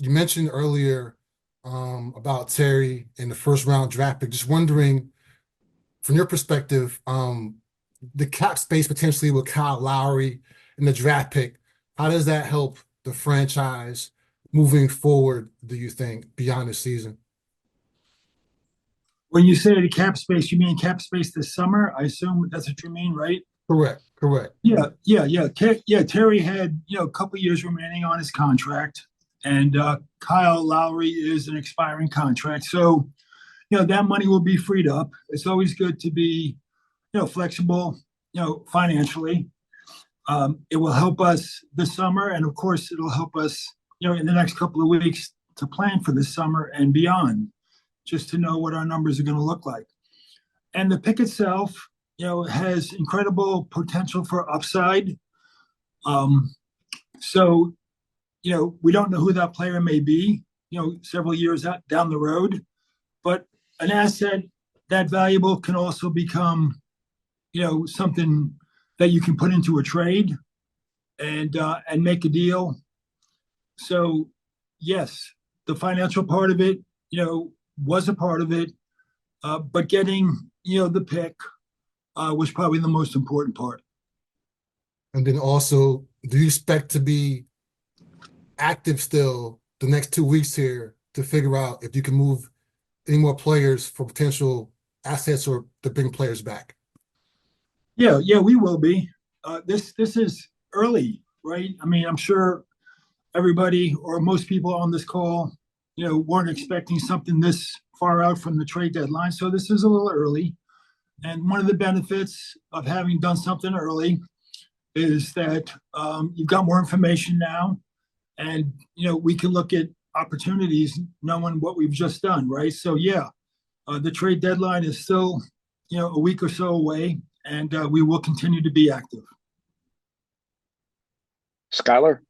you mentioned earlier about Terry in the first round draft pick. Just wondering, from your perspective, the cap space potentially with Kyle Lowry in the draft pick, how does that help the franchise moving forward, do you think, beyond the season? When you say the cap space, you mean cap space this summer? I assume that's what you mean, right? Correct, correct. Yeah. Terry had a couple years remaining on his contract, and Kyle Lowry is an expiring contract, so that money will be freed up. It's always good to be flexible, financially. It will help us this summer, and of course, it'll help us in the next couple of weeks to plan for this summer and beyond, just to know what our numbers are going to look like. And the pick itself, has incredible potential for upside. Um, so, we don't know who that player may be, several years out down the road, but an asset that valuable can also become, something that you can put into a trade and make a deal. So, yes, the financial part of it, was a part of it, but getting, the pick was probably the most important part. And then also, do you expect to be active still the next 2 weeks here to figure out if you can move any more players for potential assets or to bring players back? Yeah, we will be. This is early, right? I mean, I'm sure everybody or most people on this call, weren't expecting something this far out from the trade deadline. So this is a little early. And one of the benefits of having done something early is that you've got more information now, and we can look at opportunities knowing what we've just done, right? So yeah, the trade deadline is still a week or so away, and we will continue to be active. Skylar?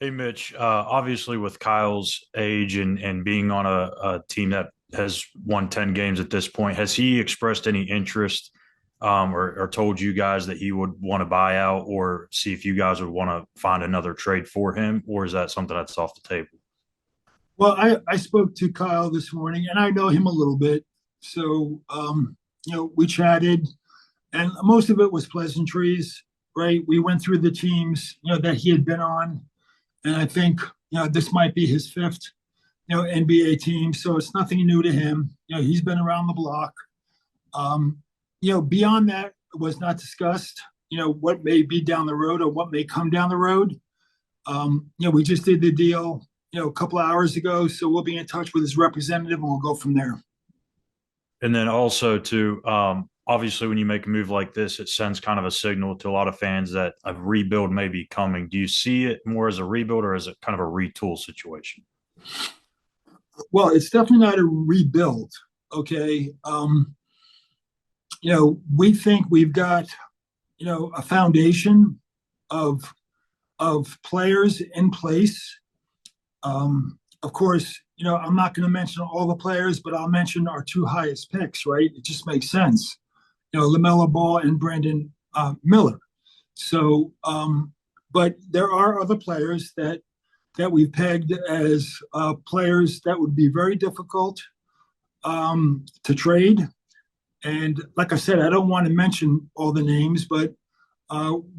Hey, Mitch. Obviously, with Kyle's age and being on a team that has won 10 games at this point, has he expressed any interest or told you guys that he would want to buy out or see if you guys would want to find another trade for him? Or is that something that's off the table? Well, I spoke to Kyle this morning, and I know him a little bit. So, we chatted, and most of it was pleasantries, right? We went through the teams, that he had been on. And I think, this might be his fifth, NBA team. So it's nothing new to him. He's been around the block. Beyond that was not discussed, what may be down the road or what may come down the road. We just did the deal, a couple of hours ago. So we'll be in touch with his representative and we'll go from there. And then also to obviously, when you make a move like this, it sends kind of a signal to a lot of fans that a rebuild may be coming. Do you see it more as a rebuild or as a kind of a retool situation? Well, it's definitely not a rebuild. Okay. We think we've got, a foundation of players in place. Of course, I'm not going to mention all the players, but I'll mention our two highest picks, right? It just makes sense. LaMelo Ball and Brandon Miller. So, but there are other players that we've pegged as players that would be very difficult to trade. And like I said, I don't want to mention all the names, but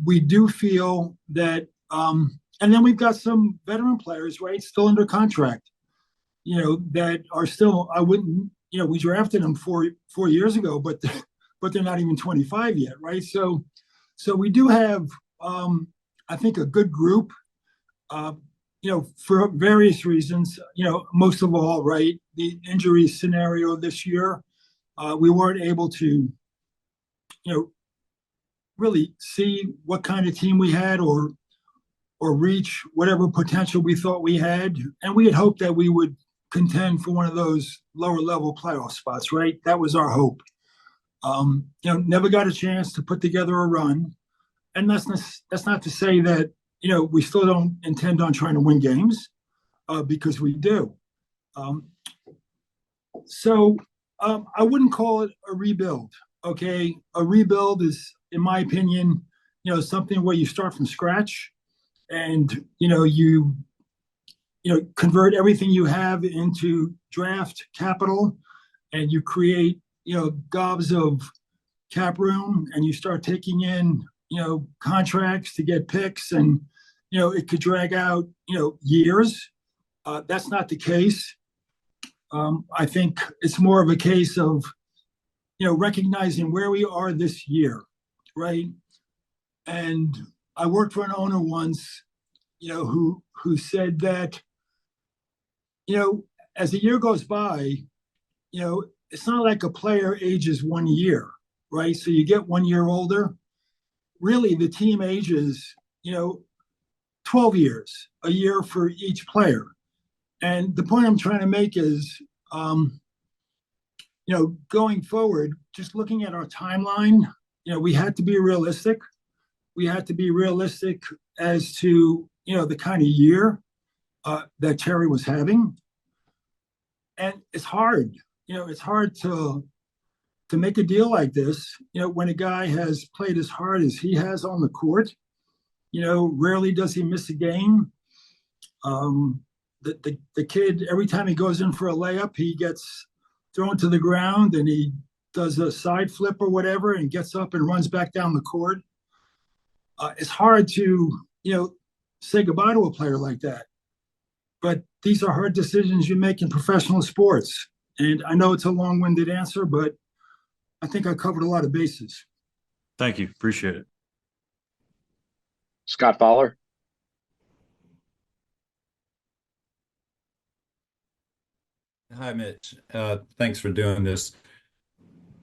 we do feel that, and then we've got some veteran players, right, still under contract, that are still, I wouldn't, we drafted them 4 years ago, but they're not even 25 yet, right? So we do have, I think, a good group, for various reasons, most of all, right, the injury scenario this year, we weren't able to, really see what kind of team we had or reach whatever potential we thought we had. And we had hoped that we would contend for one of those lower level playoff spots, right? That was our hope. Never got a chance to put together a run. And that's not to say that, we still don't intend on trying to win games, because we do. I wouldn't call it a rebuild, okay? A rebuild is, in my opinion, something where you start from scratch and, you convert everything you have into draft capital, and you create, gobs of cap room, and you start taking in, contracts to get picks, and, it could drag out, years. That's not the case. I think it's more of a case of, recognizing where we are this year, right? And I worked for an owner once, who said that, as the year goes by, it's not like a player ages 1 year, right? So you get 1 year older. Really, the team ages, 12 years, a year for each player. And the point I'm trying to make is, going forward, just looking at our timeline, we had to be realistic. We had to be realistic as to, the kind of year that Terry was having. And it's hard, it's hard to make a deal like this, when a guy has played as hard as he has on the court. Rarely does he miss a game. The kid, every time he goes in for a layup, he gets thrown to the ground, and he does a side flip or whatever and gets up and runs back down the court. It's hard to, say goodbye to a player like that. But these are hard decisions you make in professional sports. And I know it's a long-winded answer, but I think I covered a lot of bases. Thank you. Appreciate it. Scott Fowler. Hi, Mitch. Thanks for doing this.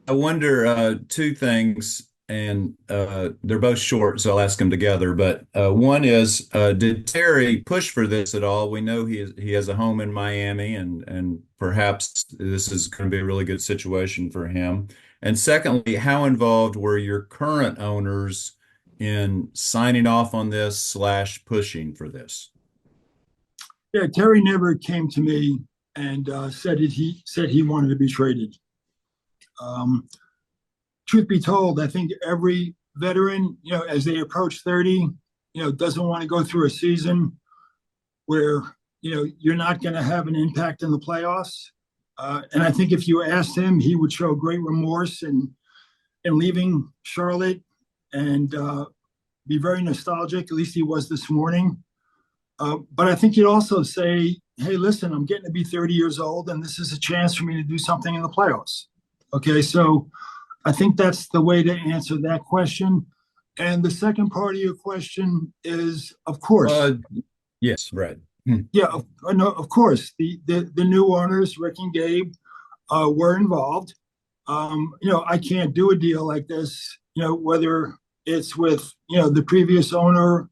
I wonder two things, and they're both short, so I'll ask them together. But one is, did Terry push for this at all? We know he has a home in Miami, and perhaps this is going to be a really good situation for him. And secondly, how involved were your current owners in signing off on this / pushing for this? Yeah, Terry never came to me and said he wanted to be traded. Truth be told, I think every veteran, as they approach 30, doesn't want to go through a season where, you're not going to have an impact in the playoffs. And I think if you asked him, he would show great remorse in leaving Charlotte, and be very nostalgic. At least he was this morning. But I think he'd also say, hey, listen, I'm getting to be 30 years old, and this is a chance for me to do something in the playoffs. Okay, so I think that's the way to answer that question. And the second part of your question is, of course. Yes, right. Yeah, no, of course. The new owners, Rick and Gabe, were involved. I can't do a deal like this, whether it's with, the previous owner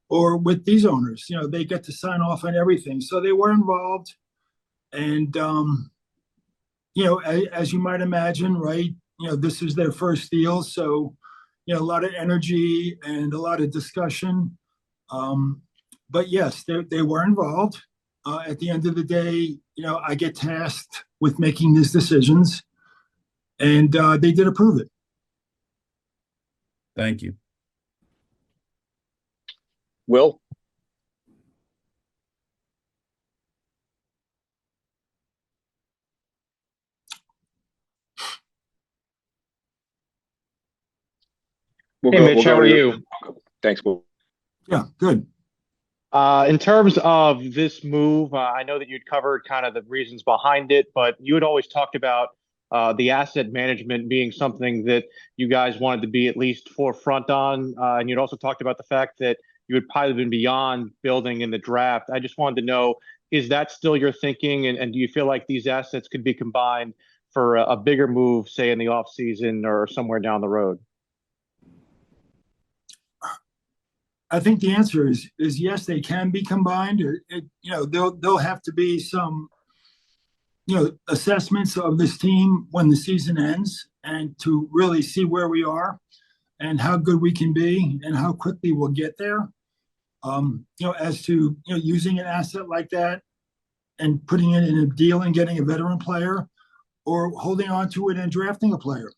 or with these owners. They get to sign off on everything. So they were involved. And, as you might imagine, right, this is their first deal. So, a lot of energy and a lot of discussion. But yes, they were involved. At the end of the day, I get tasked with making these decisions, and they did approve it. Thank you. Will. Hey, Mitch, how are you? Thanks, Will. Yeah, good. In terms of this move, I know that you'd covered kind of the reasons behind it, but you had always talked about the asset management being something that you guys wanted to be at least forefront on. And you'd also talked about the fact that you had probably been beyond building in the draft. I just wanted to know, is that still your thinking? And do you feel like these assets could be combined for a bigger move, say in the offseason or somewhere down the road? I think the answer is yes, they can be combined. There'll have to be some, assessments of this team when the season ends, and to really see where we are and how good we can be and how quickly we'll get there. As to, using an asset like that and putting it in a deal and getting a veteran player, or holding on to it and drafting a player.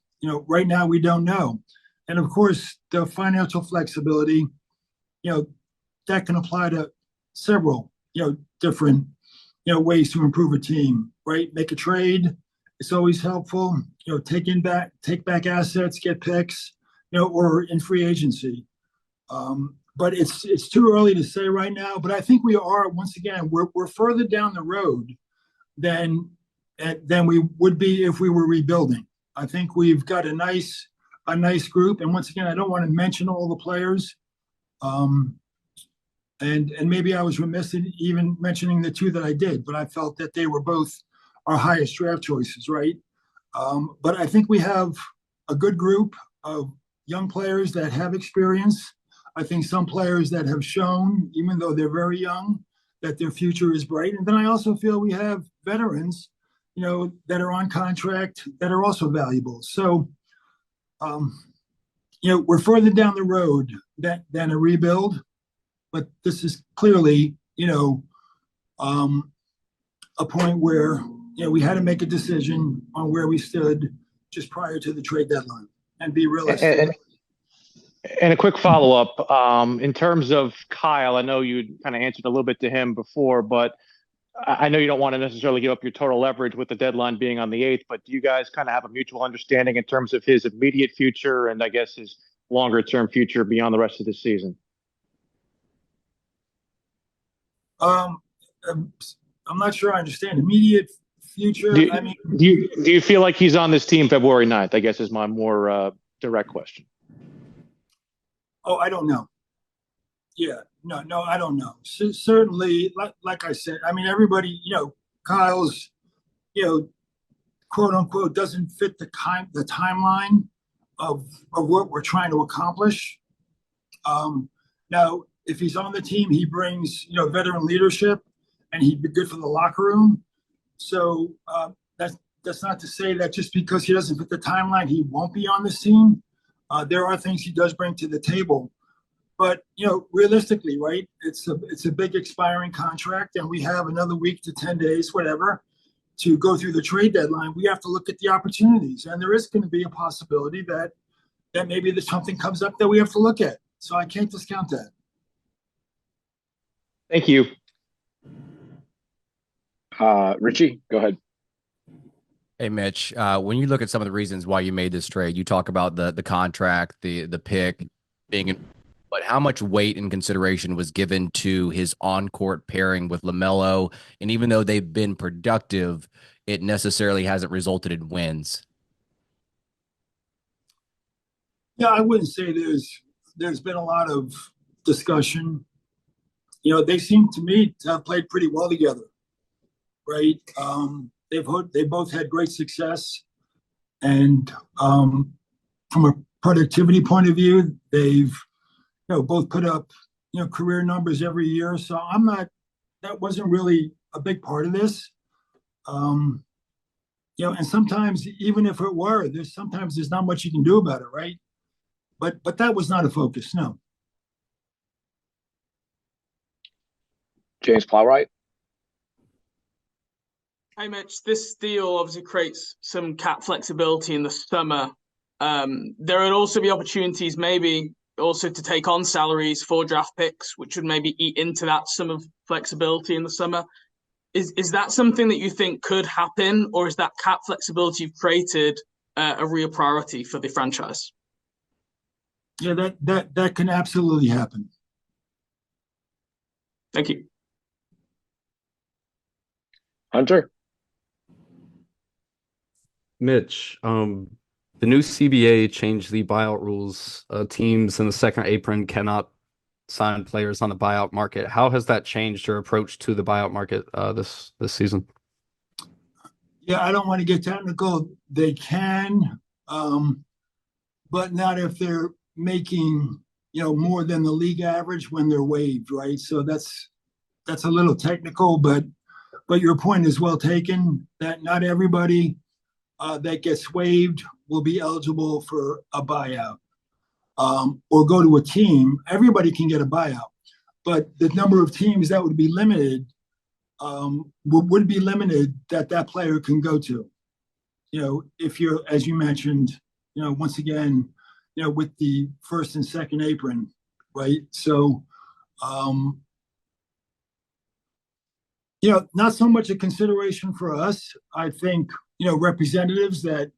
Right now we don't know. And of course, the financial flexibility, that can apply to several, different, ways to improve a team, right? Make a trade. It's always helpful, take back assets, get picks, or in free agency. But it's too early to say right now. But I think we are, once again, we're further down the road than we would be if we were rebuilding. I think we've got a nice group. And once again, I don't want to mention all the players. And maybe I was remiss in even mentioning the two that I did, but I felt that they were both our highest draft choices, right? But I think we have a good group of young players that have experience. I think some players that have shown, even though they're very young, that their future is bright. And then I also feel we have veterans, that are on contract that are also valuable. So, we're further down the road than a rebuild, but this is clearly, a point where, we had to make a decision on where we stood just prior to the trade deadline and be realistic. And a quick follow-up, in terms of Kyle, I know you kind of answered a little bit to him before, but I know you don't want to necessarily give up your total leverage with the deadline being on the 8th, but do you guys kind of have a mutual understanding in terms of his immediate future and I guess his longer-term future beyond the rest of the season? I'm not sure I understand. Immediate future? Do you feel like he's on this team February 9th, I guess is my more direct question. Oh, I don't know. Yeah, no, I don't know. Certainly, like I said, everybody, Kyle's, quote unquote, doesn't fit the timeline of what we're trying to accomplish. Now, if he's on the team, he brings, veteran leadership, and he'd be good for the locker room. So that's not to say that just because he doesn't fit the timeline, he won't be on this team. There are things he does bring to the table. But, realistically, right, it's a big expiring contract, and we have another week to 10 days, whatever, to go through the trade deadline. We have to look at the opportunities, and there is going to be a possibility that maybe there's something comes up that we have to look at. So I can't discount that. Thank you. Richie, go ahead. Hey, Mitch, when you look at some of the reasons why you made this trade, you talk about the contract, the pick being in. But how much weight and consideration was given to his on-court pairing with LaMelo? And even though they've been productive, it necessarily hasn't resulted in wins. Yeah, I wouldn't say there's been a lot of discussion. They seem to me to have played pretty well together, right? They both had great success, and from a productivity point of view, they've both put up, career numbers every year. So that wasn't really a big part of this. And sometimes even if it were, there's not much you can do about it, right? But that was not a focus, no. James Plowright. Hey, Mitch, this deal obviously creates some cap flexibility in the summer. There would also be opportunities maybe also to take on salaries for draft picks, which would maybe eat into that sum of flexibility in the summer. Is that something that you think could happen, or is that cap flexibility you've created a real priority for the franchise? Yeah, that can absolutely happen. Thank you. Hunter? Mitch, the new CBA changed the buyout rules. Teams in the second apron cannot sign players on the buyout market. How has that changed your approach to the buyout market this season? Yeah, I don't want to get technical. They can, but not if they're making more than the league average when they're waived, right? So that's a little technical, but your point is well taken. That not everybody that gets waived will be eligible for a buyout or go to a team. Everybody can get a buyout, but the number of teams that would be limited would be limited that player can go to. If you're, as you mentioned, once again, with the first and second apron, right? So Not so much a consideration for us. I think, representatives that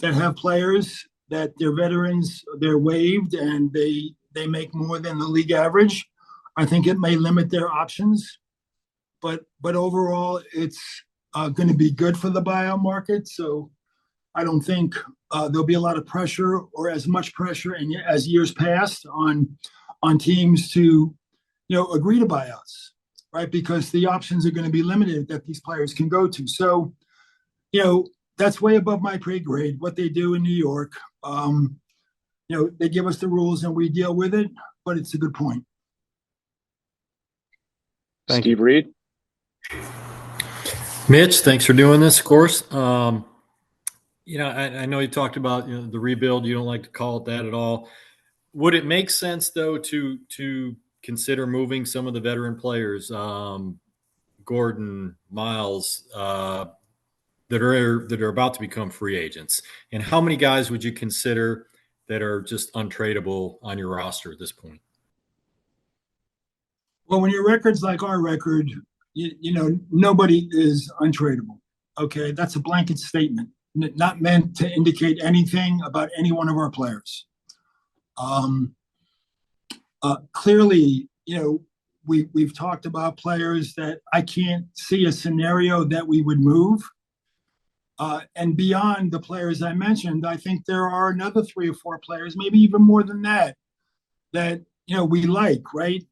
have players that they're veterans, they're waived, and they make more than the league average. I think it may limit their options, but overall, it's going to be good for the buyout market. So I don't think there'll be a lot of pressure or as much pressure as years past on teams to agree to buyouts, right? Because the options are going to be limited that these players can go to. So that's way above my pay grade. What they do in New York, they give us the rules and we deal with it. But it's a good point. Thank Steve Reed. Mitch, thanks for doing this, of course. I know you talked about the rebuild. You don't like to call it that at all. Would it make sense though to consider moving some of the veteran players, Gordon, Miles, that are about to become free agents? And how many guys would you consider that are just untradeable on your roster at this point? Well, when your record's like our record, nobody is untradeable. Okay, that's a blanket statement, not meant to indicate anything about any one of our players. Clearly, we've talked about players that I can't see a scenario that we would move. And beyond the players I mentioned, I think there are another 3 or 4 players, maybe even more than that we like, right?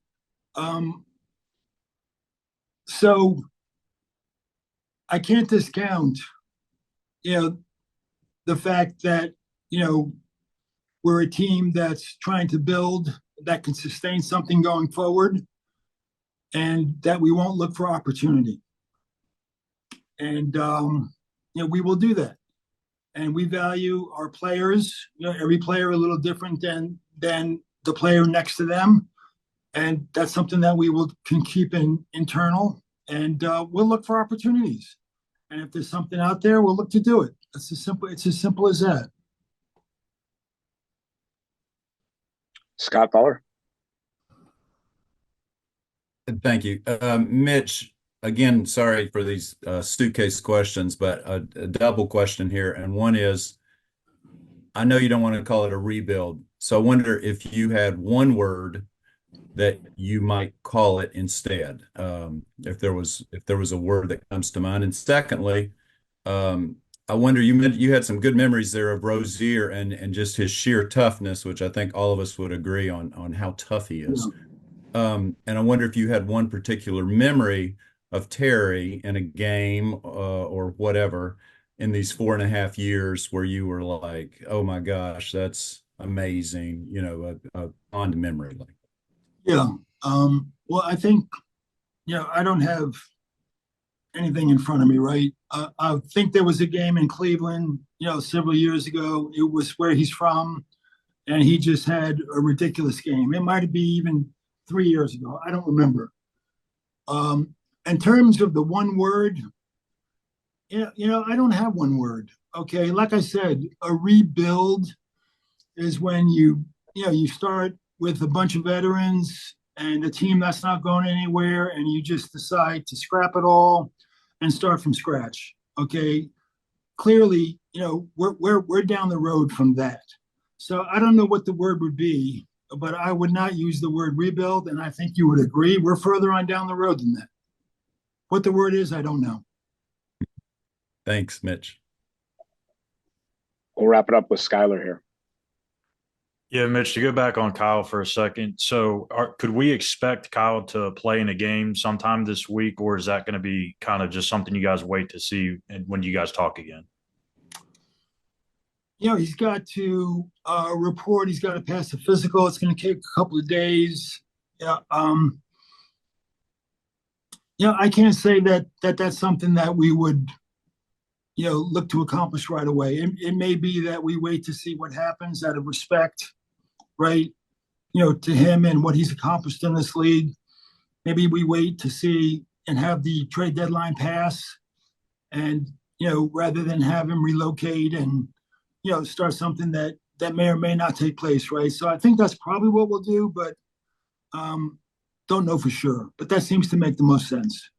So I can't discount, the fact that, we're a team that's trying to build that can sustain something going forward and that we won't look for opportunity. And, we will do that. And we value our players, every player a little different than the player next to them. And that's something that we can keep internal, and we'll look for opportunities. And if there's something out there, we'll look to do it. It's as simple as that. Scott Fowler. Thank you. Mitch, again, sorry for these suitcase questions, but a double question here. And one is, I know you don't want to call it a rebuild. So I wonder if you had one word that you might call it instead, if there was a word that comes to mind. And secondly, I wonder, you had some good memories there of Rozier and just his sheer toughness, which I think all of us would agree on how tough he is. And I wonder if you had one particular memory of Terry in a game or whatever in these 4.5 years where you were like, oh my gosh, that's amazing, a fond memory like. Yeah. Well, I think, I don't have anything in front of me, right? I think there was a game in Cleveland, several years ago. It was where he's from, and he just had a ridiculous game. It might be even 3 years ago. I don't remember. In terms of the one word, I don't have one word. Okay. Like I said, a rebuild is when you start with a bunch of veterans and a team that's not going anywhere, and you just decide to scrap it all and start from scratch. Okay. Clearly, we're down the road from that. So I don't know what the word would be, but I would not use the word rebuild. And I think you would agree we're further on down the road than that. What the word is, I don't know. Thanks, Mitch. We'll wrap it up with Skylar here. Yeah, Mitch, to go back on Kyle for a second. So could we expect Kyle to play in a game sometime this week, or is that going to be kind of just something you guys wait to see when you guys talk again? He's got to report. He's got to pass the physical. It's going to take a couple of days. I can't say that that's something that we would, look to accomplish right away. It may be that we wait to see what happens out of respect, right? To him and what he's accomplished in this league. Maybe we wait to see and have the trade deadline pass, and, rather than have him relocate and, start something that may or may not take place, right? So I think that's probably what we'll do, but don't know for sure. But that seems to make the most sense.